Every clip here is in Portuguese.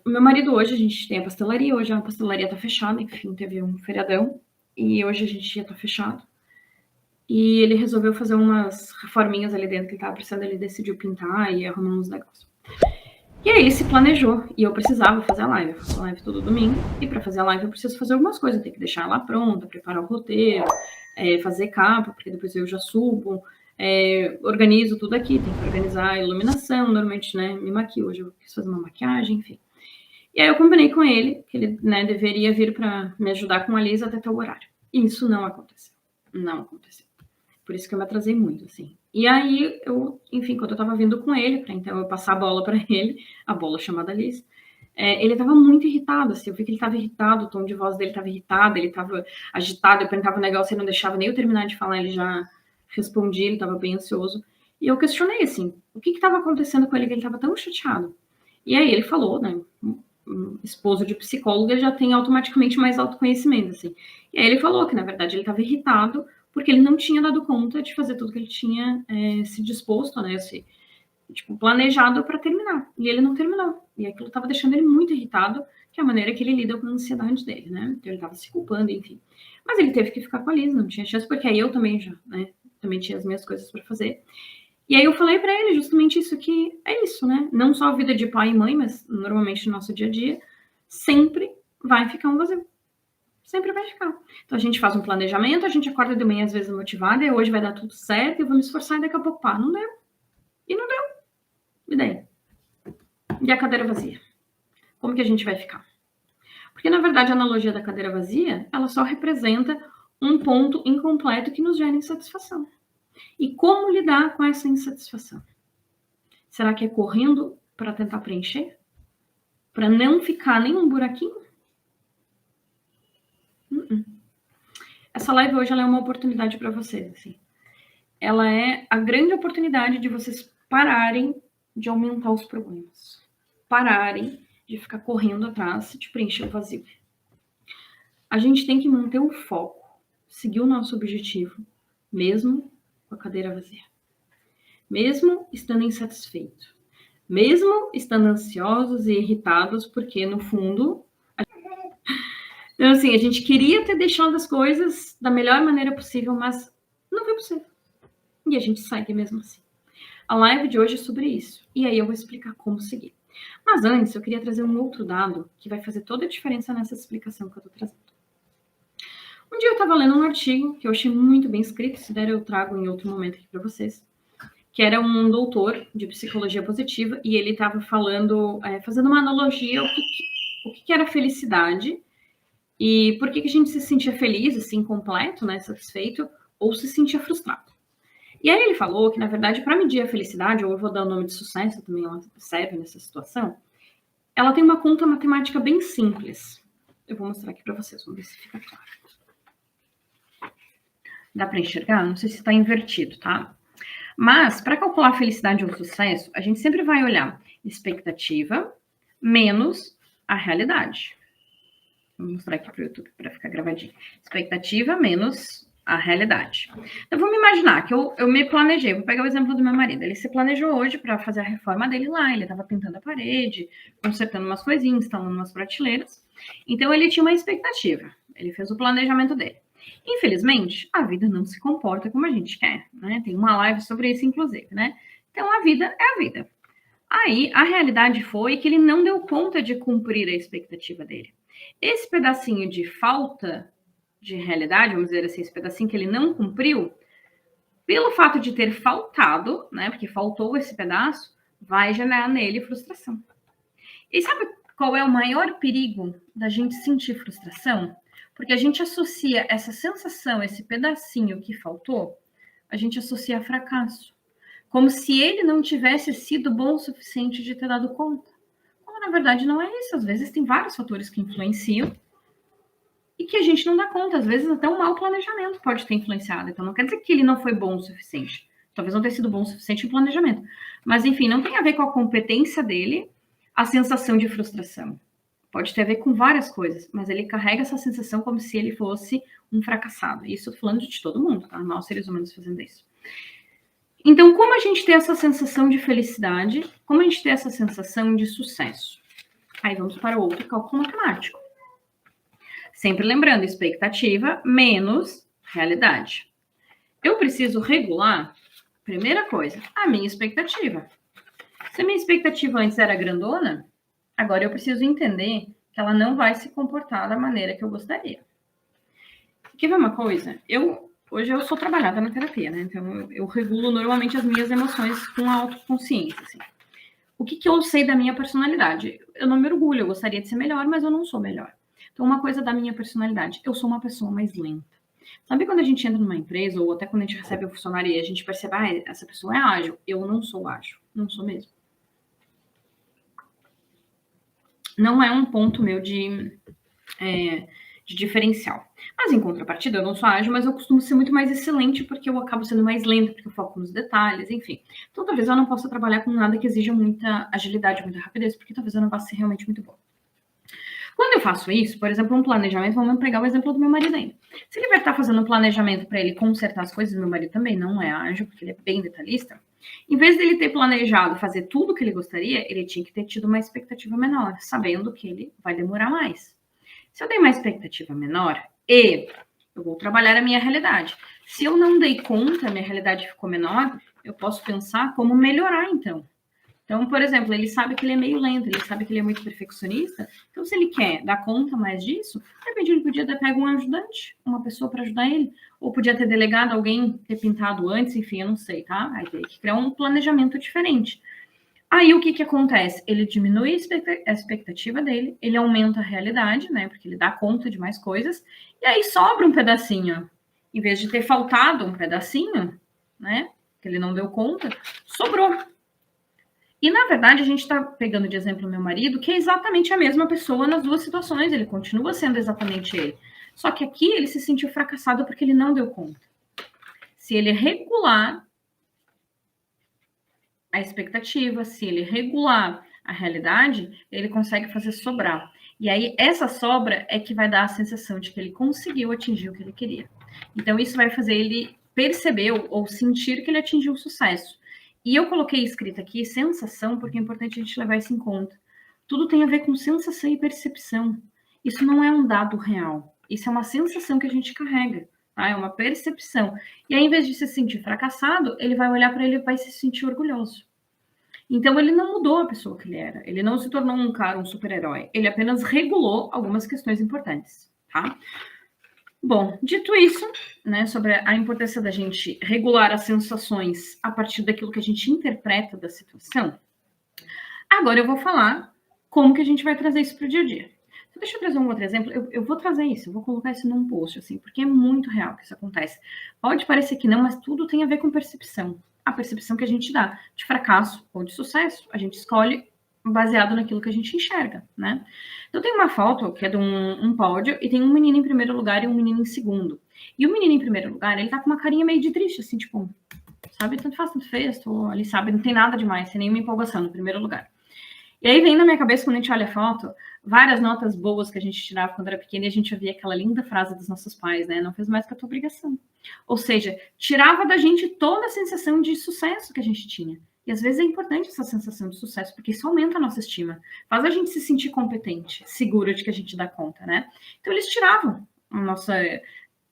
O meu marido hoje, a gente tem a pastelaria, hoje a pastelaria tá fechada, enfim, teve um feriadão, e hoje a gente ia estar fechado. E ele resolveu fazer umas reforminhas ali dentro que ele tava precisando, ele decidiu pintar e arrumar uns negócios. E aí ele se planejou, e eu precisava fazer a live. Eu faço a live todo domingo, e para fazer a live eu preciso fazer algumas coisas. Eu tenho que deixar ela pronta, preparar o roteiro, fazer capa, porque depois eu já subo, organizo tudo aqui, tem que organizar a iluminação, normalmente, né, me maquio. Hoje eu quis fazer uma maquiagem, enfim. E aí eu combinei com ele, que ele, né, deveria vir para me ajudar com a Lisa até tal horário. E isso não aconteceu. Não aconteceu. Por isso que eu me atrasei muito, assim. E aí, enfim, quando eu tava vindo com ele, pra então eu passar a bola pra ele, a bola chamada Liz, ele tava muito irritado, assim, eu vi que ele tava irritado, o tom de voz dele tava irritado, ele tava agitado, eu perguntava um negócio, ele não deixava nem eu terminar de falar, ele já respondia, ele tava bem ansioso. E eu questionei, assim, o que tava acontecendo com ele, que ele tava tão chateado. E aí ele falou, né, esposo de psicóloga já tem automaticamente mais autoconhecimento, assim. E aí ele falou que, na verdade, ele tava irritado porque ele não tinha dado conta de fazer tudo que ele tinha se disposto, né, planejado para terminar. E ele não terminou. E aquilo estava deixando ele muito irritado, que é a maneira que ele lida com a ansiedade dele, né? Então ele estava se culpando, enfim. Mas ele teve que ficar com a Liz, não tinha chance, porque aí eu também já, né, também tinha as minhas coisas para fazer. E aí eu falei para ele justamente isso, que é isso, né? Não só a vida de pai e mãe, mas normalmente no nosso dia a dia, sempre vai ficar um vazio. Sempre vai ficar. Então a gente faz um planejamento, a gente acorda de manhã às vezes motivada, e hoje vai dar tudo certo, eu vou me esforçar e daqui a pouco, pá, não deu. E não deu. E daí? E a cadeira vazia? Como que a gente vai ficar? Porque, na verdade, a analogia da cadeira vazia, ela só representa um ponto incompleto que nos gera insatisfação. E como lidar com essa insatisfação? Será que é correndo para tentar preencher? Para não ficar nenhum buraquinho? Essa live hoje ela é uma oportunidade para vocês, assim. Ela é a grande oportunidade de vocês pararem de aumentar os problemas. Pararem de ficar correndo atrás de preencher o vazio. A gente tem que manter o foco, seguir o nosso objetivo, mesmo com a cadeira vazia. Mesmo estando insatisfeito. Mesmo estando ansiosos e irritados, porque, no fundo... Então, assim, a gente queria ter deixado as coisas da melhor maneira possível, mas não foi possível. E a gente segue mesmo assim. A live de hoje é sobre isso. E aí eu vou explicar como seguir. Mas antes, eu queria trazer um outro dado que vai fazer toda a diferença nessa explicação que eu tô trazendo. Um dia eu estava lendo um artigo que eu achei muito bem escrito, se der eu trago em outro momento aqui para vocês, que era um doutor de psicologia positiva, e ele estava falando, fazendo uma analogia o que era felicidade e por que a gente se sentia feliz, assim, completo, né, satisfeito, ou se sentia frustrado. E aí ele falou que, na verdade, para medir a felicidade, ou eu vou dar o nome de sucesso, também ela serve nessa situação, ela tem uma conta matemática bem simples. Eu vou mostrar aqui para vocês, vamos ver se fica claro. Dá para enxergar? Não sei se está invertido, tá? Mas, para calcular a felicidade ou sucesso, a gente sempre vai olhar expectativa menos a realidade. Vou mostrar aqui para o YouTube para ficar gravadinho. Expectativa menos a realidade. Então, vamos imaginar que eu me planejei. Vou pegar o exemplo do meu marido. Ele se planejou hoje para fazer a reforma dele lá. Ele estava pintando a parede, consertando umas coisinhas, instalando umas prateleiras. Então, ele tinha uma expectativa. Ele fez o planejamento dele. Infelizmente, a vida não se comporta como a gente quer, né? Tem uma live sobre isso, inclusive, né? Então, a vida é a vida. Aí, a realidade foi que ele não deu conta de cumprir a expectativa dele. Esse pedacinho de falta de realidade, vamos dizer assim, esse pedacinho que ele não cumpriu, pelo fato de ter faltado, né? Porque faltou esse pedaço, vai gerar nele frustração. E sabe qual é o maior perigo da gente sentir frustração? Porque a gente associa essa sensação, esse pedacinho que faltou, a gente associa a fracasso. Como se ele não tivesse sido bom o suficiente de ter dado conta. Quando, na verdade, não é isso. Às vezes tem vários fatores que influenciam e que a gente não dá conta. Às vezes até um mau planejamento pode ter influenciado. Então não quer dizer que ele não foi bom o suficiente. Talvez não tenha sido bom o suficiente em planejamento. Mas, enfim, não tem a ver com a competência dele a sensação de frustração. Pode ter a ver com várias coisas, mas ele carrega essa sensação como se ele fosse um fracassado. Isso eu tô falando de todo mundo, tá? Nós, seres humanos, fazendo isso. Então, como a gente tem essa sensação de felicidade? Como a gente tem essa sensação de sucesso? Aí vamos para o outro cálculo matemático. Sempre lembrando, expectativa menos realidade. Eu preciso regular, primeira coisa, a minha expectativa. Se a minha expectativa antes era grandona, agora eu preciso entender que ela não vai se comportar da maneira que eu gostaria. Quer ver uma coisa? Hoje eu sou trabalhada na terapia, né? Então eu regulo normalmente as minhas emoções com a autoconsciência, assim. O que eu sei da minha personalidade? Eu não me orgulho, eu gostaria de ser melhor, mas eu não sou melhor. Então, uma coisa da minha personalidade, eu sou uma pessoa mais lenta. Sabe quando a gente entra numa empresa, ou até quando a gente recebe um funcionário e a gente percebe, essa pessoa é ágil? Eu não sou ágil, não sou mesmo. Não é um ponto meu de diferencial. Mas, em contrapartida, eu não sou ágil, mas eu costumo ser muito mais excelente porque eu acabo sendo mais lenta, porque eu foco nos detalhes, enfim. Então, talvez eu não possa trabalhar com nada que exija muita agilidade, muita rapidez, porque talvez eu não vá ser realmente muito boa. Quando eu faço isso, por exemplo, um planejamento, vamos pegar o exemplo do meu marido ainda. Se ele vai estar fazendo um planejamento para ele consertar as coisas, meu marido também não é ágil, porque ele é bem detalhista, em vez dele ter planejado fazer tudo o que ele gostaria, ele tinha que ter tido uma expectativa menor, sabendo que ele vai demorar mais. Se eu dei uma expectativa menor e eu vou trabalhar a minha realidade. Se eu não dei conta, a minha realidade ficou menor, eu posso pensar como melhorar, então. Então, por exemplo, ele sabe que ele é meio lento, ele sabe que ele é muito perfeccionista. Então, se ele quer dar conta mais disso, de repente ele podia ter pego um ajudante, uma pessoa para ajudar ele. Ou podia ter delegado alguém, ter pintado antes, enfim, eu não sei, tá? Aí tem que criar um planejamento diferente. Aí o que acontece? Ele diminui a expectativa dele, ele aumenta a realidade, né? Porque ele dá conta de mais coisas, e aí sobra um pedacinho. Em vez de ter faltado um pedacinho, né? Que ele não deu conta, sobrou. E, na verdade, a gente está pegando de exemplo o meu marido, que é exatamente a mesma pessoa nas duas situações, ele continua sendo exatamente ele. Só que aqui ele se sentiu fracassado porque ele não deu conta. Se ele regular a expectativa, se ele regular a realidade, ele consegue fazer sobrar. E aí, essa sobra é que vai dar a sensação de que ele conseguiu atingir o que ele queria. Então, isso vai fazer ele perceber ou sentir que ele atingiu o sucesso. E eu coloquei escrito aqui sensação, porque é importante a gente levar isso em conta. Tudo tem a ver com sensação e percepção. Isso não é um dado real. Isso é uma sensação que a gente carrega. Tá? É uma percepção. E aí, em vez de se sentir fracassado, ele vai olhar para ele e vai se sentir orgulhoso. Então, ele não mudou a pessoa que ele era. Ele não se tornou um cara, um super-herói. Ele apenas regulou algumas questões importantes. Tá? Bom, dito isso, né, sobre a importância da gente regular as sensações a partir daquilo que a gente interpreta da situação, agora eu vou falar como que a gente vai trazer isso para o dia a dia. Então, deixa eu trazer um outro exemplo. Eu vou trazer isso, eu vou colocar isso num post, assim, porque é muito real que isso acontece. Pode parecer que não, mas tudo tem a ver com percepção. A percepção que a gente dá de fracasso ou de sucesso, a gente escolhe baseado naquilo que a gente enxerga, né? Então tem uma foto que é de um pódio e tem um menino em primeiro lugar e um menino em segundo. E o menino em primeiro lugar, ele tá com uma carinha meio de triste, assim, tipo, sabe, tanto faz, tanto fez, tô ali, sabe, não tem nada demais, sem nenhuma empolgação no primeiro lugar. E aí vem na minha cabeça, quando a gente olha a foto, várias notas boas que a gente tirava quando era pequena e a gente ouvia aquela linda frase dos nossos pais, né? Não fez mais que a tua obrigação. Ou seja, tirava da gente toda a sensação de sucesso que a gente tinha. E às vezes é importante essa sensação de sucesso, porque isso aumenta a nossa estima. Faz a gente se sentir competente, segura de que a gente dá conta, né? Então eles tiravam a nossa...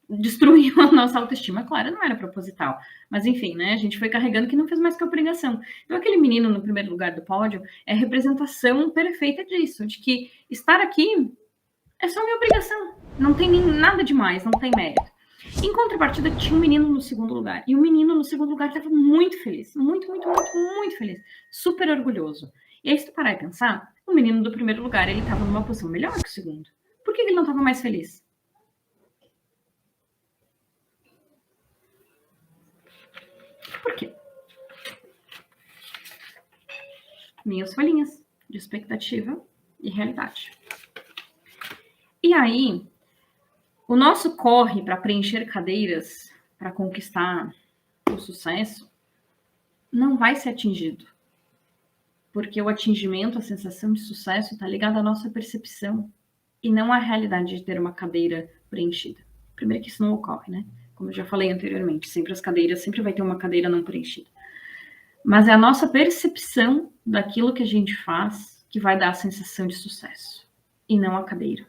destruíam a nossa autoestima. Claro, não era proposital. Mas enfim, né? A gente foi carregando que não fez mais que a obrigação. Então aquele menino no primeiro lugar do pódio é a representação perfeita disso, de que estar aqui é só minha obrigação. Não tem nem nada demais, não tem mérito. Em contrapartida, tinha um menino no segundo lugar. E o menino no segundo lugar estava muito feliz. Muito, muito, muito, muito feliz. Super orgulhoso. E aí, se tu parar e pensar, o menino do primeiro lugar, ele estava numa posição melhor que o segundo. Por que ele não estava mais feliz? Por quê? Minhas folhinhas de expectativa e realidade. E aí, o nosso corre para preencher cadeiras, para conquistar o sucesso, não vai ser atingido. Porque o atingimento, a sensação de sucesso está ligada à nossa percepção e não à realidade de ter uma cadeira preenchida. Primeiro que isso não ocorre, né? Como eu já falei anteriormente, sempre vai ter uma cadeira não preenchida. Mas é a nossa percepção daquilo que a gente faz que vai dar a sensação de sucesso, e não a cadeira.